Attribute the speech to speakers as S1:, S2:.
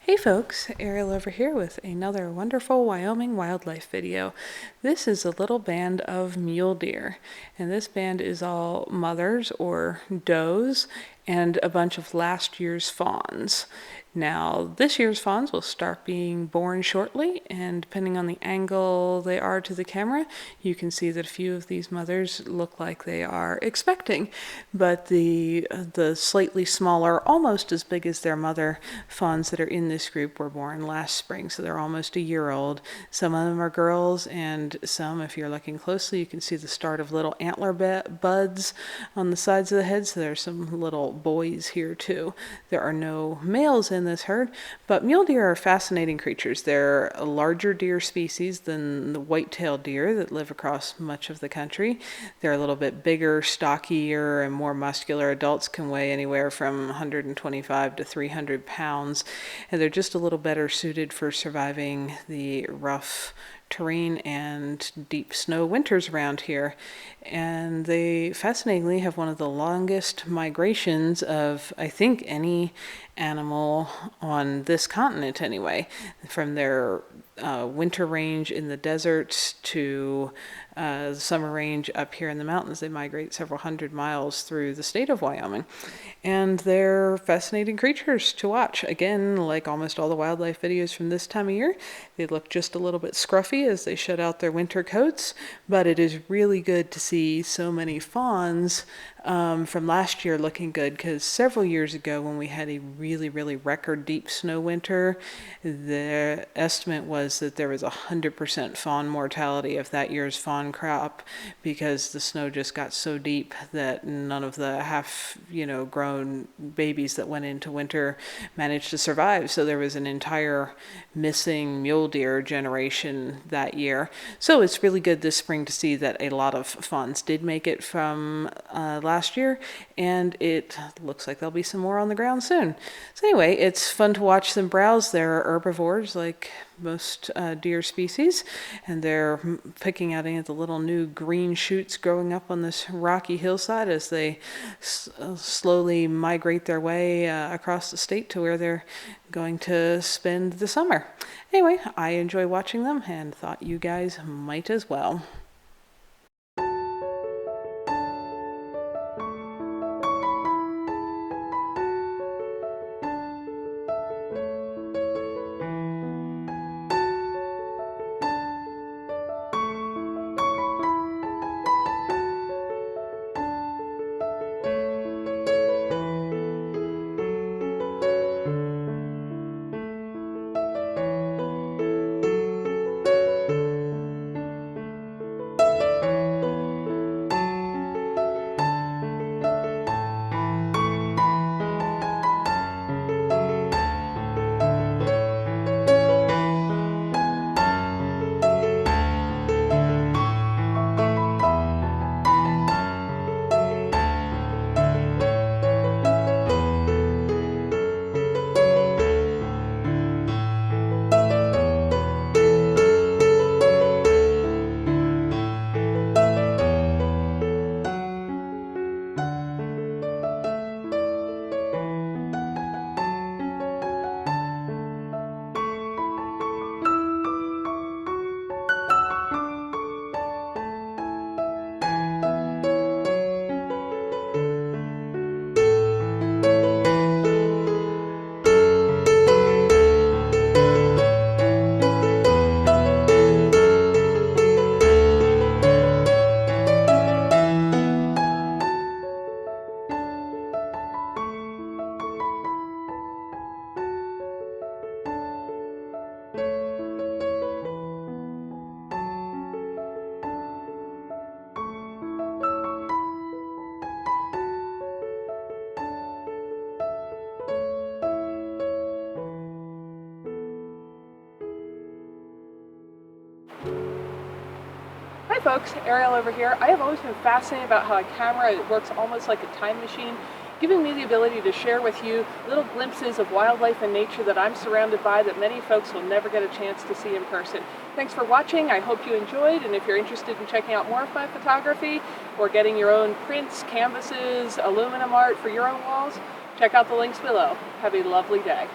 S1: Hey folks, Ariel over here with another wonderful Wyoming wildlife video. This is a little band of mule deer, and this band is all mothers or does and a bunch of last year's fawns. Now, this year's fawns will start being born shortly, and depending on the angle they are to the camera, you can see that a few of these mothers look like they are expecting. But the slightly smaller, almost as big as their mother fawns that are in this group were born last spring, so they're almost a year old. Some of them are girls, and some, if you're looking closely, you can see the start of little antler buds on the sides of the head, so there's some little boys here too. There are no males in this herd, but mule deer are fascinating creatures. They're a larger deer species than the white-tailed deer that live across much of the country. They're a little bit bigger, stockier, and more muscular. Adults can weigh anywhere from 125 to 300 pounds, and they're just a little better suited for surviving the rough terrain and deep snow winters around here. And they fascinatingly have one of the longest migrations of, I think, any animal on this continent anyway, from their winter range in the deserts to the summer range up here in the mountains. They migrate several hundred miles through the state of Wyoming, and they're fascinating creatures to watch. Again, like almost all the wildlife videos from this time of year, they look just a little bit scruffy as they shed out their winter coats, but it is really good to see so many fawns from last year looking good, because several years ago when we had a really record deep snow winter, the estimate was that there was 100% fawn mortality of that year's fawn crop, because the snow just got so deep that none of the grown babies that went into winter managed to survive. So there was an entire missing mule deer generation that year. So it's really good this spring to see that a lot of fawns did make it from last year, and it looks like there'll be some more on the ground soon. So anyway, it's fun to watch them browse. They're herbivores like most deer species, and they're picking out any of the little new green shoots growing up on this rocky hillside as they slowly migrate their way across the state to where they're going to spend the summer. Anyway, I enjoy watching them and thought you guys might as well. Hi folks, Ariel over here. I have always been fascinated about how a camera works almost like a time machine, giving me the ability to share with you little glimpses of wildlife and nature that I'm surrounded by that many folks will never get a chance to see in person. Thanks for watching. I hope you enjoyed, and if you're interested in checking out more of my photography or getting your own prints, canvases, aluminum art for your own walls, check out the links below. Have a lovely day.